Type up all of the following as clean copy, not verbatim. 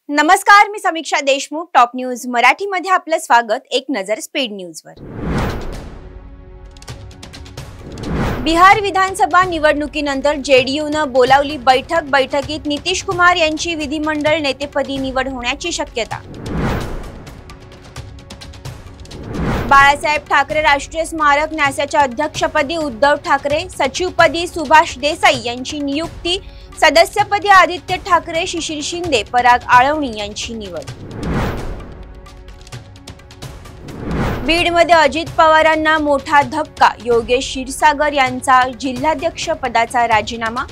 नमस्कार, मी समीक्षा Deshmukh. Top news मराठीमध्ये आपलं स्वागत. एक नजर स्पीड न्यूजवर. बिहार विधानसभा निवडणुकीनंतर जेडीयूनं बोलावली बैठक. बैठकीत नितीश कुमार यांची विधिमंडळ नेतेपदी निवड होण्याची शक्यता. बाळासाहेब ठाकरे राष्ट्रीय स्मारक न्यासाच्या अध्यक्षपदी उद्धव ठाकरे, सचिवपदी सुभाष देसाई यांची नियुक्ती. सदस्यपदी आदित्य ठाकरे, शिशिर शिंदे, पराग आळवणी यांची निवड. बीडमध्ये अजित पवारांना मोठा धक्का. योगेश क्षीरसागर यांचा जिल्हाध्यक्ष पदाचा राजीनामा.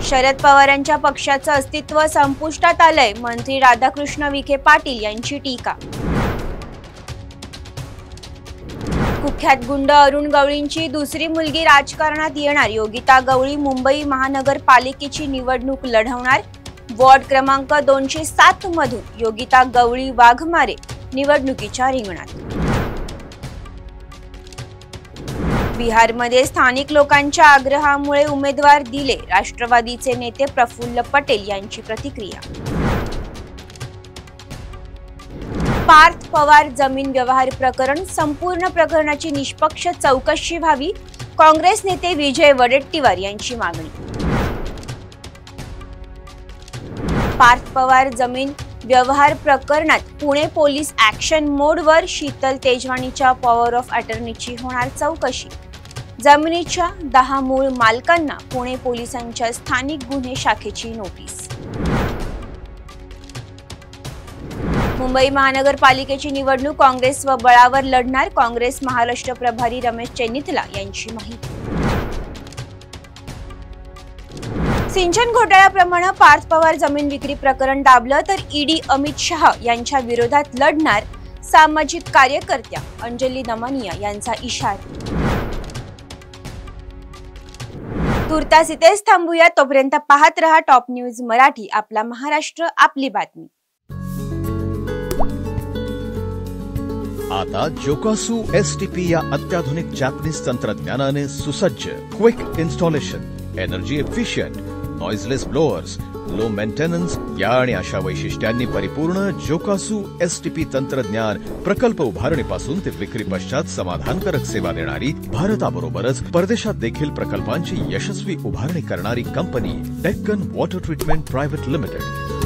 शरद पवारांच्या पक्षाचं अस्तित्व संपुष्टात आलंय. मंत्री राधाकृष्ण विखे पाटील यांची टीका. कुख्यात गुंड अरुण गवळींची दुसरी मुलगी राजकारणात येणार. योगिता गवळी मुंबई महानगरपालिकेची निवडणूक लढवणार. वॉर्ड क्रमांक 207 मधून योगिता गवळी वाघमारे निवडणुकीच्या रिंगणात. बिहारमध्ये स्थानिक लोकांच्या आग्रहामुळे उमेदवार दिले. राष्ट्रवादीचे नेते प्रफुल्ल पटेल यांची प्रतिक्रिया. पार्थ पवार जमीन व्यवहार प्रकरण. संपूर्ण प्रकरणाची निष्पक्ष चौकशी व्हावी. काँग्रेस नेते विजय वडेट्टीवार यांची मागणी. पार्थ पवार जमीन व्यवहार प्रकरणात पुणे पोलीस ऍक्शन मोडवर. शीतल तेजवानीच्या पॉवर ऑफ अटर्नीची होणार चौकशी. जमिनीच्या 10 मूळ मालकांना पुणे पोलिसांच्या स्थानिक गुन्हे शाखेची नोटीस. मुंबई महानगरपालिकेची निवडणूक काँग्रेस बळावर लढणार. काँग्रेस महाराष्ट्र प्रभारी रमेश चेन्निथला यांची माहिती. सिंचन घोटाळ्याप्रमाणे पार्थ पवार जमीन विक्री प्रकरण दाबलं तर ईडी अमित शहा यांच्या विरोधात लढणार. सामाजिक कार्यकर्त्या अंजली दमनिया यांचा इशारा. तुर्तास इथेच थांबूया. तोपर्यंत पाहत रहा टॉप न्यूज मराठी. आपला महाराष्ट्र, आपली बातमी. आता जोकासू एसटीपी या अत्याधुनिक जॅपनीज तंत्रज्ञानाने सुसज्ज, quick installation, energy efficient, noiseless blowers, low maintenance या आणि अशा वैशिष्ट्यांनी परिपूर्ण जोकासू एसटीपी तंत्रज्ञान प्रकल्प उभारणीपासून ते विक्री पश्चात समाधानकारक सेवा देणारी, भारताबरोबरच परदेशात देखील प्रकल्पांची यशस्वी उभारणी करणारी company Deccan water treatment private limited.